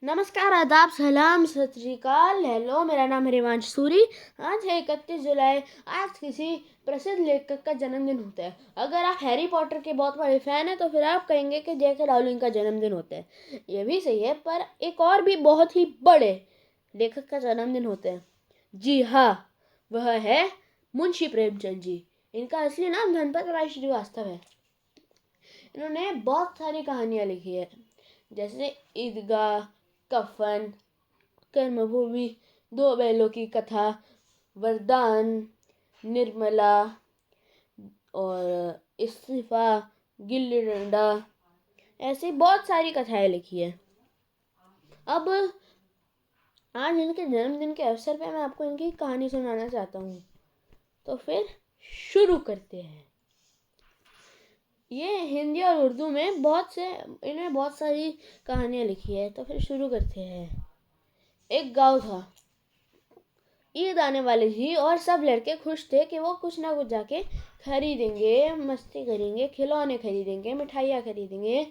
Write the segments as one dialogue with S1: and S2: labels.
S1: नमस्कार, आदाब, सलाम, सत श्री अकाल। हेलो, मेरा नाम है रिवांश सूरी। आज है 31 जुलाई। आज किसी प्रसिद्ध लेखक का जन्मदिन होता है। अगर आप हैरी पॉटर के बहुत बड़े फैन हैं तो फिर आप कहेंगे कि जेके राउलिंग का जन्मदिन होता है। ये भी सही है, पर एक और भी बहुत ही बड़े लेखक का जन्मदिन होता है। जी हाँ, वह है मुंशी प्रेमचंद जी। इनका असली नाम धनपत राय श्रीवास्तव है। इन्होंने बहुत सारी कहानियाँ लिखी है, जैसे ईदगाह, कफन, कर्मभूमि, दो बैलों की कथा, वरदान, निर्मला और इस्तीफा, गिल्ली डंडा, ऐसी बहुत सारी कथाएं लिखी है। अब आज इनके जन्मदिन के अवसर पर मैं आपको इनकी कहानी सुनाना चाहता हूँ, तो फिर शुरू करते हैं। ये हिंदी और उर्दू में इन्होंने बहुत सारी कहानियाँ लिखी है, तो फिर शुरू करते हैं। एक गांव था। ईद आने वाली थी और सब लड़के खुश थे कि वो कुछ ना कुछ जाके खरीदेंगे, मस्ती करेंगे, खिलौने खरीदेंगे, मिठाइयाँ खरीदेंगे।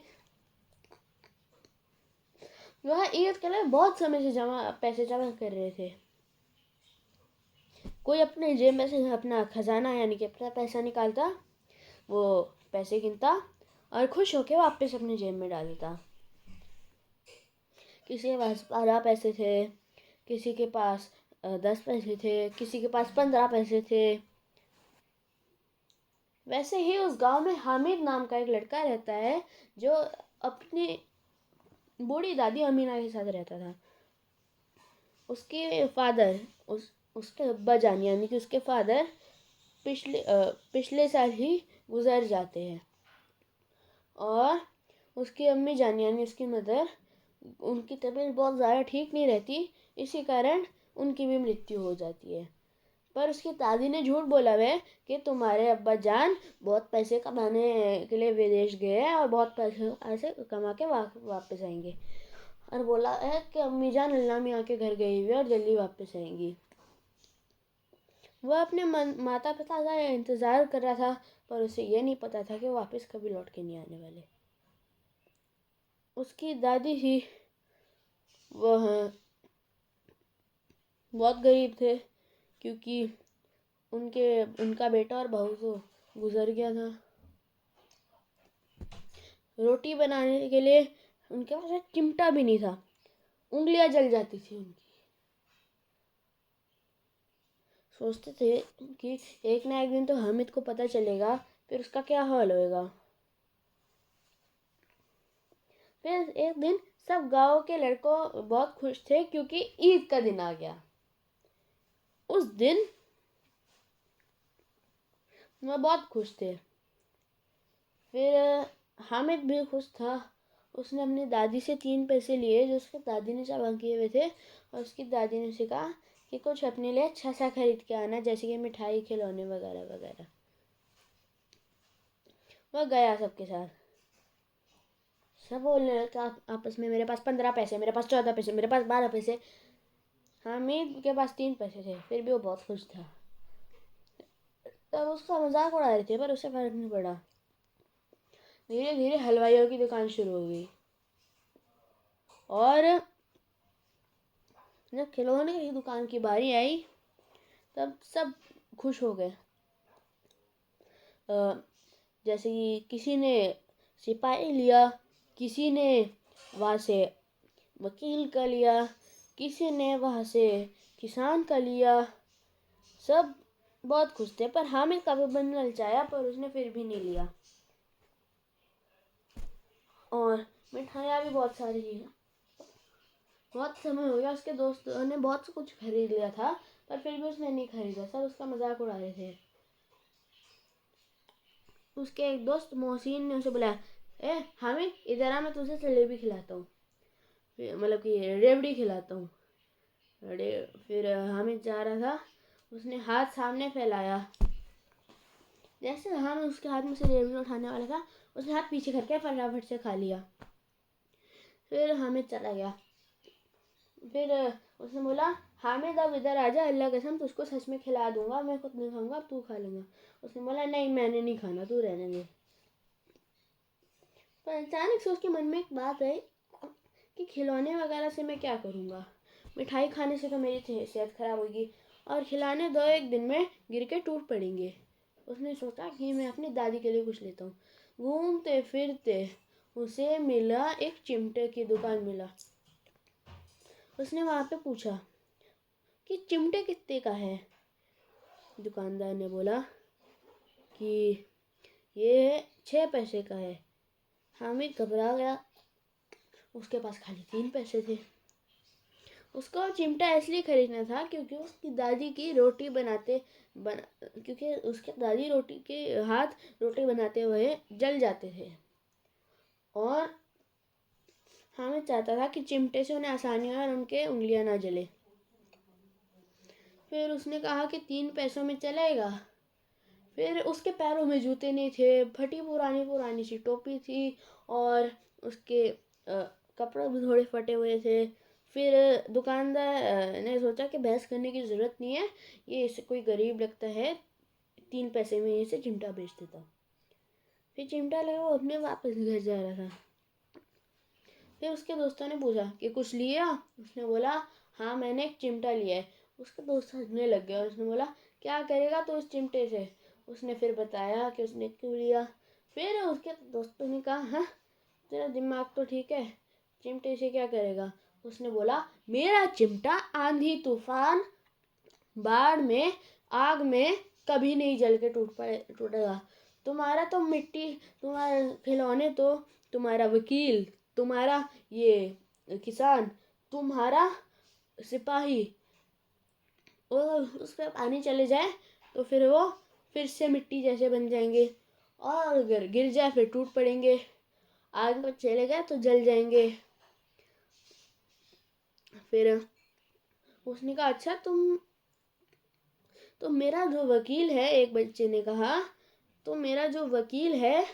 S1: वह ईद के लिए बहुत समय से पैसे जमा कर रहे थे। कोई अपने जेब में से अपना खजाना यानी कि अपना पैसा निकालता, वो पैसे गिनता और खुश होकर वापस अपने जेब में डाल देता। किसी के पास 12 पैसे थे, किसी के पास 10 पैसे थे, किसी के पास 15 पैसे थे। वैसे ही उस गांव में हामिद नाम का एक लड़का रहता है, जो अपनी बूढ़ी दादी अमीना के साथ रहता था। उसके फादर उसके अब्बा जान यानी कि उसके फादर पिछले साल ही गुजर जाते हैं और उसकी अम्मी जान यानी उसकी मदर, उनकी तबीयत बहुत ज़्यादा ठीक नहीं रहती। इसी कारण उनकी भी मृत्यु हो जाती है। पर उसकी दादी ने झूठ बोला है कि तुम्हारे अब्बा जान बहुत पैसे कमाने के लिए विदेश गए हैं और बहुत पैसे ऐसे कमा के वापस आएंगे, और बोला है कि अम्मी जान अल्लाह मियाँ के घर गई हुई है और जल्दी वापस आएंगी। वह अपने माता पिता का इंतज़ार कर रहा था, पर उसे यह नहीं पता था कि वो वापस कभी लौट के नहीं आने वाले। उसकी दादी ही वह बहुत गरीब थे, क्योंकि उनका बेटा और बहू तो गुजर गया था। रोटी बनाने के लिए उनके पास एक चिमटा भी नहीं था, उंगलियां जल जाती थी उनकी। सोचते थे कि एक ना एक दिन तो हामिद को पता चलेगा, फिर उसका क्या हाल होएगा। फिर एक दिन सब गांव के लड़कों बहुत खुश थे क्योंकि ईद का दिन आ गया। उस दिन वह बहुत खुश थे। फिर हामिद भी खुश था। उसने अपनी दादी से 3 पैसे लिए जो उसकी दादी ने जमा किए हुए थे, और उसकी दादी ने उसे कहा कि कुछ अपने लिए अच्छा सा खरीद के आना, जैसे कि मिठाई, खिलौने वगैरह वगैरह। वह गया सबके साथ। सब बोलने लगा आपस में, मेरे पास 15 पैसे, मेरे पास 14 पैसे, मेरे पास 12 पैसे। हामिद के पास 3 पैसे थे, फिर भी वो बहुत खुश था। तब उसका मजाक उड़ा रहे थे, पर उसे फर्क नहीं पड़ा। धीरे धीरे हलवाइयों की दुकान शुरू हो गई, और जब खिलौने की दुकान की बारी आई तब सब खुश हो गए। जैसे कि किसी ने सिपाही लिया, किसी ने वहाँ से वकील का लिया, किसी ने वहाँ से किसान का लिया। सब बहुत खुश थे, पर हामिद का भी मन ललचाया, पर उसने फिर भी नहीं लिया। और मिठाइयाँ भी बहुत सारी ली। बहुत समय हो गया, उसके दोस्तों ने बहुत कुछ खरीद लिया था, पर फिर भी उसने नहीं खरीदा। सब उसका मजाक उड़ा रहे थे। उसके एक दोस्त मोहसिन ने उसे बुलाया, ए हामिद इधर आ, मैं तुझे जलेबी खिलाता हूँ, मतलब कि रेवड़ी खिलाता हूँ। फिर हामिद जा रहा था, उसने हाथ सामने फैलाया। जैसे हामिद उसके हाथ में से रेवड़ी उठाने वाला था, उसने हाथ पीछे करके फटाफट से खा लिया। फिर हामिद चला गया। फिर उसने बोला, हामिद अब इधर आजा, अल्लाह कसम तुझको सच में खिला दूंगा, मैं खुद नहीं खाऊंगा, अब तू खा लेगा। उसने बोला, नहीं मैंने नहीं खाना, तू रहने दे। पर अचानक से उसके मन में एक बात आई कि खिलौने वगैरह से मैं क्या करूँगा, मिठाई खाने से तो मेरी सेहत खराब होगी और खिलौने 2-1 दिन में गिर के टूट पड़ेंगे। उसने सोचा कि मैं अपनी दादी के लिए कुछ लेता हूँ। घूमते फिरते उसे मिला, एक चिमटे की दुकान मिला। उसने वहाँ पे पूछा कि चिमटे कितने का है। दुकानदार ने बोला कि ये 6 पैसे का है। हामिद घबरा गया, उसके पास खाली 3 पैसे थे। उसको चिमटा इसलिए खरीदना था क्योंकि उसकी दादी की रोटी क्योंकि उसके दादी रोटी के हाथ रोटी बनाते हुए जल जाते थे और हामिद चाहता था कि चिमटे से उन्हें आसानी हो और उनके उंगलियां ना जले। फिर उसने कहा कि 3 पैसों में चलेगा। फिर उसके पैरों में जूते नहीं थे, फटी पुरानी सी टोपी थी और उसके कपड़े भी थोड़े फटे हुए थे। फिर दुकानदार ने सोचा कि बहस करने की ज़रूरत नहीं है, ये इसे कोई गरीब लगता है, 3 पैसे में इसे चिमटा बेच देता। फिर चिमटा लगा, वो अपने वापस घर जा रहा था। फिर उसके दोस्तों ने पूछा कि कुछ लिया। उसने बोला हाँ, मैंने एक चिमटा लिया है। उसके दोस्त हंसने लग गए और उसने बोला क्या करेगा तो इस चिमटे से। उसने फिर बताया कि उसने क्यों लिया। फिर उसके दोस्तों ने कहा हाँ, तेरा दिमाग तो ठीक है, चिमटे से क्या करेगा। उसने बोला मेरा चिमटा आंधी तूफान बाढ़ में आग में कभी नहीं जल के टूटेगा। तुम्हारा तो मिट्टी, तुम्हारे खिलौने तो, तुम्हारा वकील, तुम्हारा ये किसान, तुम्हारा सिपाही, और उस पर पानी चले जाए तो फिर वो फिर से मिट्टी जैसे बन जाएंगे और अगर गिर जाए फिर टूट पड़ेंगे, आग में चले गए तो जल जाएंगे। फिर उसने कहा अच्छा तो मेरा जो वकील है, एक बच्चे ने कहा, तो मेरा जो वकील है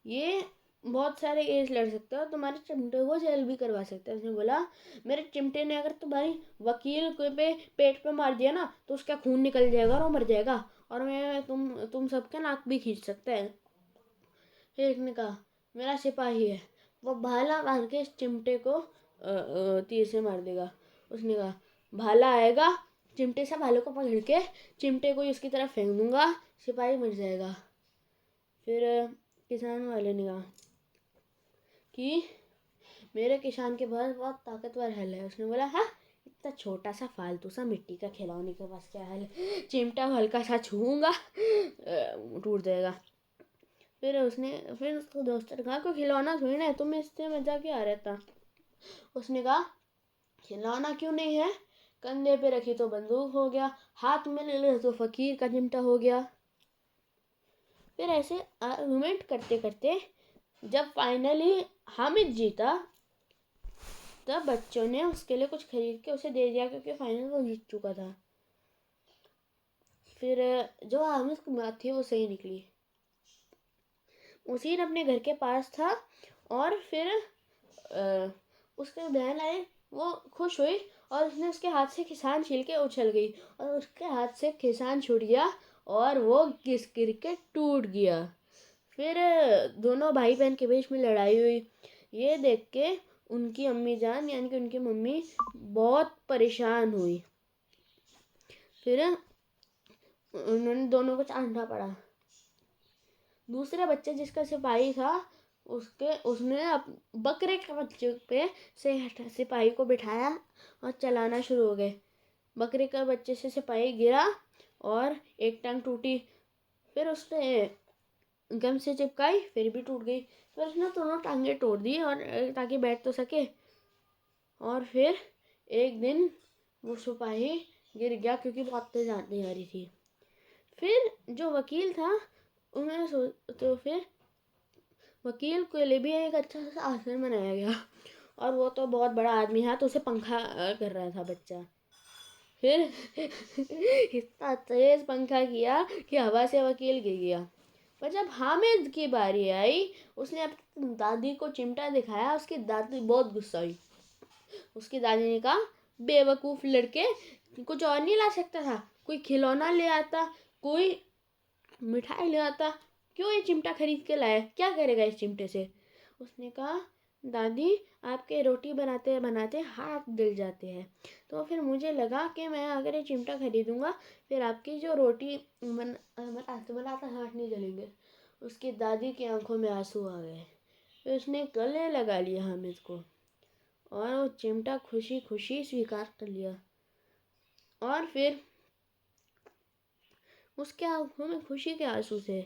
S1: ये बहुत सारे केस लड़ सकता है और तुम्हारे चिमटे को जेल भी करवा सकता है। उसने बोला मेरे चिमटे ने अगर तुम्हारी वकील को पेट पे मार दिया ना तो उसका खून निकल जाएगा और वो मर जाएगा और मैं तुम सबका नाक भी खींच सकता है। फिर एक ने कहा मेरा सिपाही है, वो भाला मार के इस चिमटे को तीर से मार देगा। उसने कहा भाला आएगा, चिमटे से भाले को पकड़ के चिमटे को उसकी तरफ फेंक दूंगा, सिपाही मर जाएगा। फिर किसान वाले ने कहा कि मेरे किसान के पास बहुत ताकतवर हल है। उसने बोला हाँ, इतना छोटा सा फालतू सा मिट्टी का खिलौने के पास क्या हल है, चिमटा हल्का सा छूऊंगा टूट जाएगा। फिर उसको दोस्त ने कहा कोई खिलौना थोड़ी ना है, तुम्हें इससे मजा क्या आ रहा था। उसने कहा खिलौना क्यों नहीं है, कंधे पे रखी तो बंदूक हो गया, हाथ में ले ले तो फकीर का चिमटा हो गया। फिर ऐसे आर्गुमेंट करते करते जब फाइनली हामिद जीता तब बच्चों ने उसके लिए कुछ खरीद के उसे दे दिया क्योंकि फाइनल वो जीत चुका था। फिर जो हामिद की बात थी वो सही निकली। उसी ने अपने घर के पास था और फिर उसके बहन आई, वो खुश हुई और उसने उसके हाथ से किसान छील के उछल गई और उसके हाथ से किसान छूट गया और वो गिर के टूट गया। फिर दोनों भाई बहन के बीच में लड़ाई हुई। ये देख के उनकी अम्मी जान यानी कि उनकी मम्मी बहुत परेशान हुई। फिर उन्होंने दोनों को डांटा पड़ा। दूसरे बच्चे जिसका सिपाही था उसने बकरे के बच्चे पे से सिपाही को बिठाया और चलाना शुरू हो गए। बकरे का बच्चे से सिपाही गिरा और एक टांग टूटी। फिर उसने गम से चिपकाई, फिर भी टूट गई। फिर उसने दोनों टांगे तोड़ दी और ताकि बैठ तो सके। और फिर एक दिन वो सिपाही गिर गया क्योंकि बहुत तेज आंधी आ रही थी। फिर जो वकील था उन्होंने तो फिर वकील के लिए भी एक अच्छा सा आसन बनाया गया और वो तो बहुत बड़ा आदमी था तो उसे पंखा कर रहा था बच्चा। फिर इतना तेज पंखा किया कि हवा से वकील गिर गया। पर जब हामिद की बारी आई उसने अपनी दादी को चिमटा दिखाया। उसकी दादी बहुत गुस्सा हुई। उसकी दादी ने कहा बेवकूफ़ लड़के, कुछ और नहीं ला सकता था, कोई खिलौना ले आता, कोई मिठाई ले आता, क्यों ये चिमटा खरीद के लाया, क्या करेगा इस चिमटे से। उसने कहा दादी आपके रोटी बनाते बनाते हाथ जल जाते हैं। तो फिर मुझे लगा कि मैं अगर ये चिमटा खरीदूँगा फिर आपकी जो रोटी बनाते बनाते हाथ नहीं जलेंगे। उसकी दादी की आंखों में आंसू आ गए। फिर उसने गले लगा लिया हामिद को और वो चिमटा खुशी खुशी स्वीकार कर लिया। और फिर उसके आंखों में खुशी के आंसू थे।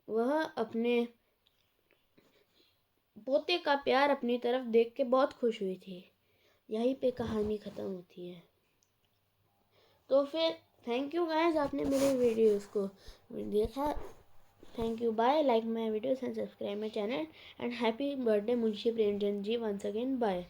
S1: वह अपने पोते का प्यार अपनी तरफ देख के बहुत खुश हुई थी। यहीं पे कहानी ख़त्म होती है। तो फिर थैंक यू गाइस, आपने मेरे वीडियोस को देखा। Thank you, bye. Like my videos and subscribe my channel and happy birthday Munshi Premchand ji once again, bye.